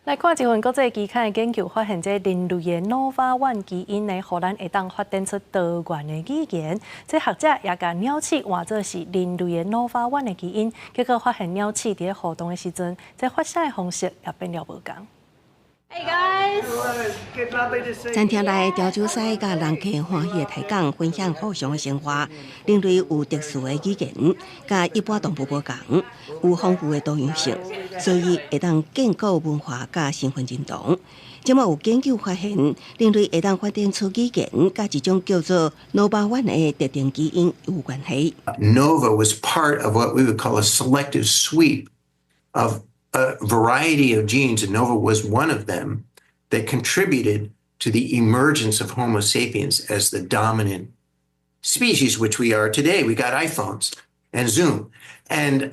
来看一份国际期刊的研究，发现这人类的 Nova1 基因呢，互咱会当发展出多元的语言。这学者也甲鸟鼠换作是人类的 Nova1 的基因，结果发现鸟鼠伫互动的时阵，这发射的方式也变了无同。Hey guys！ 餐厅内调酒师甲人客欢喜的抬杠，分享互相的生活。人类有特殊的语言，甲一般动物无同，有丰富的多样性，所以会当建构文化甲身份认同。即马有研究发现，人类会当发展出语言，甲一种叫做 Nova1 的特定基因有关系。Nova was part of what we would call a selective sweep of a variety of genes, and Nova was one of them that contributed to the emergence of Homo sapiens as the dominant species, which we are today. We got iPhones and Zoom. And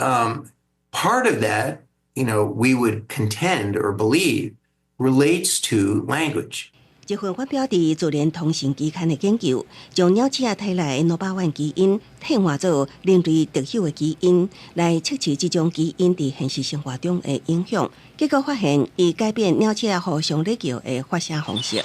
part of that, we would contend or believe relates to language. 一份发表伫自然通信期刊的研究，将鸟鼠体内的 Nova1 基因替换做人类特有的基因，来测试这种基因伫现实生活中的影响。结果发现，伊改变鸟鼠互相咧叫的发声方式。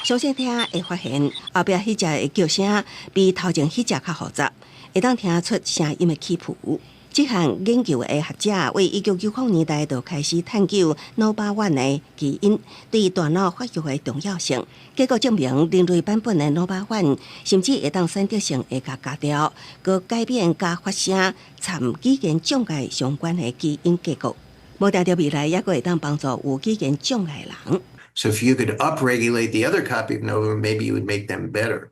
详细听会发现，后壁迄只的叫声比头前迄只较复杂，会当听出声音的起伏。这项研究的学者为1990年代就开始探究 Nova1 的基因对大脑发育的重要性，结果证明人类版本的 Nova1 甚至会当选择性会甲加掉，佮改变甲发声、参语言障碍相关的基因结构。无定着未来也会当帮助有语言障碍人。So if you could upregulate the other copy of Nova, maybe you would make them better.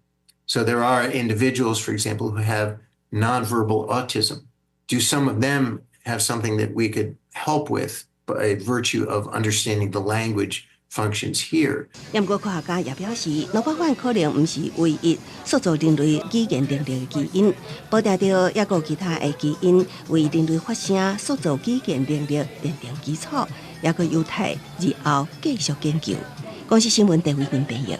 So there are individuals, for example, who have nonverbal autism. Do some of them have something that we could help with by virtue of understanding the language functions here? 不过科学家也表示，Nova1可能不是唯一塑造人类语言能力的基因，保定着也有其他的基因为人类发声、塑造语言能力奠定基础，也有犹太日后继续研究。广西新闻陈伟斌编译。